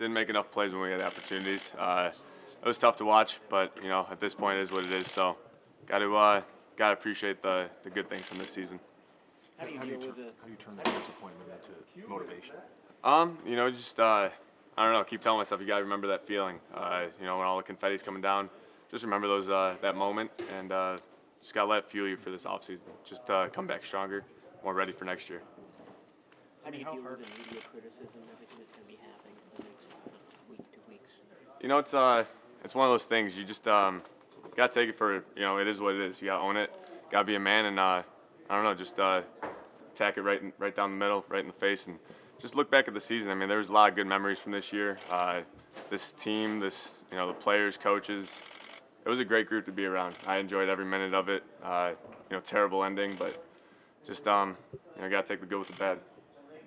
didn't make enough plays when we had opportunities. It was tough to watch, but at this point, it is what it is. So, got to appreciate the good things from this season. How do you turn that disappointment into motivation? Just I don't know. Keep telling myself you got to remember that feeling. When all the confetti's coming down, just remember those that moment, and just gotta let it fuel you for this offseason. Just come back stronger, more ready for next year. How do you deal with the media criticism, everything that's going to be happening for the next week, 2 weeks? It's one of those things. You just gotta take it for it is what it is. You gotta own it. Gotta be a man, and I don't know, just attack it right down the middle, right in the face, and just look back at the season. I mean, there was a lot of good memories from this year. This team, the players, coaches. It was a great group to be around. I enjoyed every minute of it. Terrible ending, but just gotta take the good with the bad.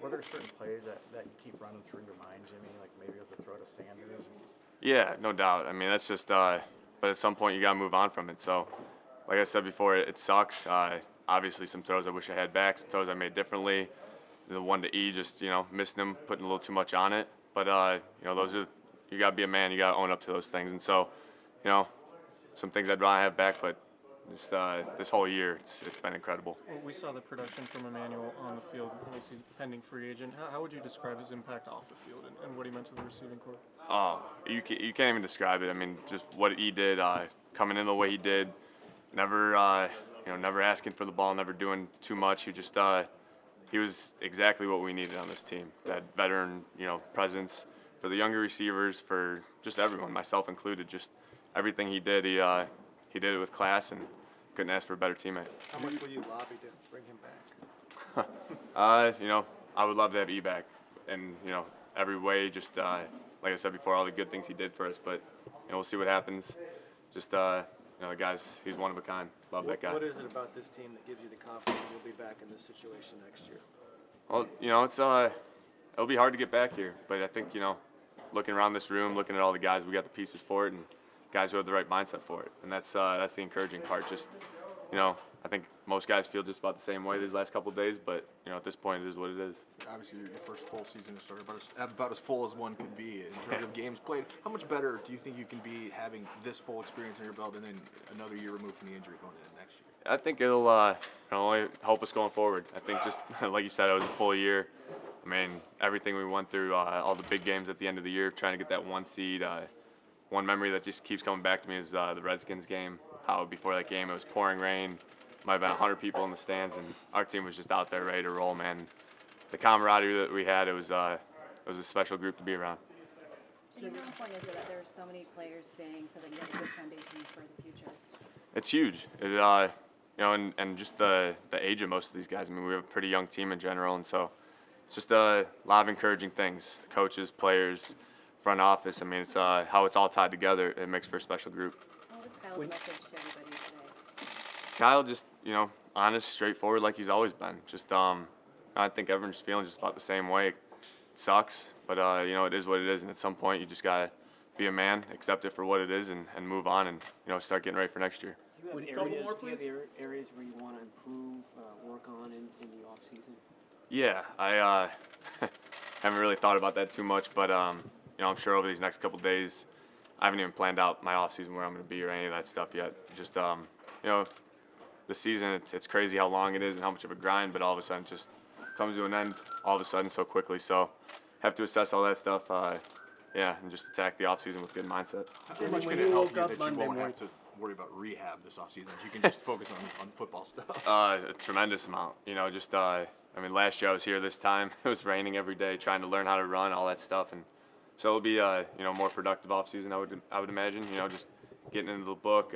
Were there certain plays that you keep running through your mind, Jimmy? Like maybe the throw to Sanders? Yeah, no doubt. I mean, that's just. But at some point, you gotta move on from it. So, like I said before, it sucks. Obviously, some throws I wish I had back. Some throws I made differently. The one to E, just missing them, putting a little too much on it. But those are you gotta be a man. You gotta own up to those things. And so, some things I'd rather have back, but just this whole year, it's been incredible. Well, we saw the production from Emmanuel on the field. He's a pending free agent. How would you describe his impact off the field and what he meant to the receiving corps? Oh, you can't even describe it. I mean, just what he did, coming in the way he did, never never asking for the ball, never doing too much. He was exactly what we needed on this team. That veteran, presence for the younger receivers, for just everyone, myself included. Just everything he did, he did it with class, and couldn't ask for a better teammate. How much will you lobby to bring him back? I would love to have E back, and every way. Just like I said before, all the good things he did for us. But we'll see what happens. Just the guys, he's one of a kind. Love that guy. What is it about this team that gives you the confidence that you'll be back in this situation next year? Well, it'll be hard to get back here, but I think looking around this room, looking at all the guys, we got the pieces for it, and guys who have the right mindset for it, and that's the encouraging part. Just I think most guys feel just about the same way these last couple of days, but at this point, it is what it is. Obviously, your first full season has started about as full as one could be in terms of games played. How much better do you think you can be having this full experience in your belt and then another year removed from the injury going into next year? I think it'll only help us going forward. I think just like you said, it was a full year. I mean, everything we went through, all the big games at the end of the year, trying to get that one seed. One memory that just keeps coming back to me is the Redskins game. How before that game it was pouring rain, might have been 100 people in the stands, and our team was just out there ready to roll, man. The camaraderie that we had, it was a special group to be around. How important is it that there's so many players staying so that you have a good foundation for the future? It's huge. And just the age of most of these guys. I mean, we have a pretty young team in general, and so it's just a lot of encouraging things. Coaches, players, front office. I mean, it's how it's all tied together. It makes for a special group. What was Kyle's message to everybody today? Kyle just, honest, straightforward like he's always been. Just, I think everyone's feeling just about the same way. It sucks, but, it is what it is. And at some point, you just got to be a man, accept it for what it is, and move on and, start getting ready for next year. Do you have areas where you want to improve, work on in the offseason? Yeah, I haven't really thought about that too much, but, I'm sure over these next couple days, I haven't even planned out my offseason where I'm going to be or any of that stuff yet. Just, the season, it's crazy how long it is and how much of a grind, but all of a sudden it just comes to an end all of a sudden so quickly. So have to assess all that stuff, and just attack the offseason with good mindset. How much can it help you that you won't have to worry about rehab this offseason? You can just focus on football stuff. A tremendous amount. Last year I was here this time. It was raining every day, trying to learn how to run, all that stuff, and so it'll be more productive offseason. I would imagine. Just getting into the book.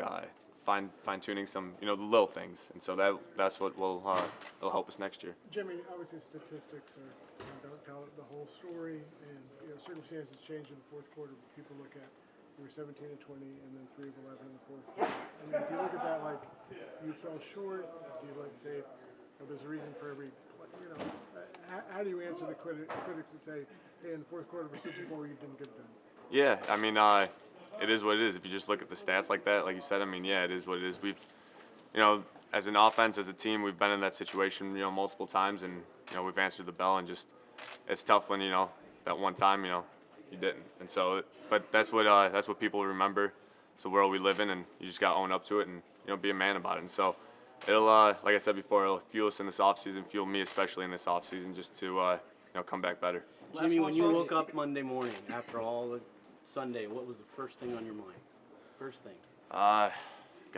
Fine-tuning some, the little things, and so that's what will help us next year. Jimmy, obviously statistics don't tell the whole story, and circumstances change in the fourth quarter. People look at you were 17 and 20, and then 3 of 11 in the fourth quarter. I mean, do you look at that like you fell short? Do you say there's a reason for every? How do you answer the critics that say, hey, in the fourth quarter of a Super Bowl you didn't get it done? Yeah, it is what it is. If you just look at the stats like that, like you said, it is what it is. We've, as an offense, as a team, we've been in that situation, multiple times, and, we've answered the bell, and just it's tough when, that one time, you didn't. And so, but that's what people remember. It's the world we live in, and you just got to own up to it and, you know, be a man about it. And so it'll, like I said before, it'll fuel us in this offseason, fuel me especially in this offseason, just to, you know, come back better. Jimmy, when you woke up Monday morning after all the Sunday, what was the first thing on your mind? First thing. Got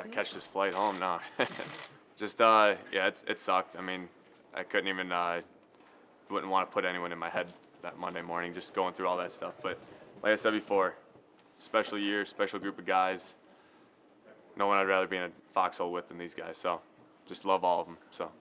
to catch this flight home now. Just, yeah, it sucked. I mean, I couldn't even, wouldn't want to put anyone in my head that Monday morning, just going through all that stuff. But like I said before, special year, special group of guys. No one I'd rather be in a foxhole with than these guys. So just love all of them. So.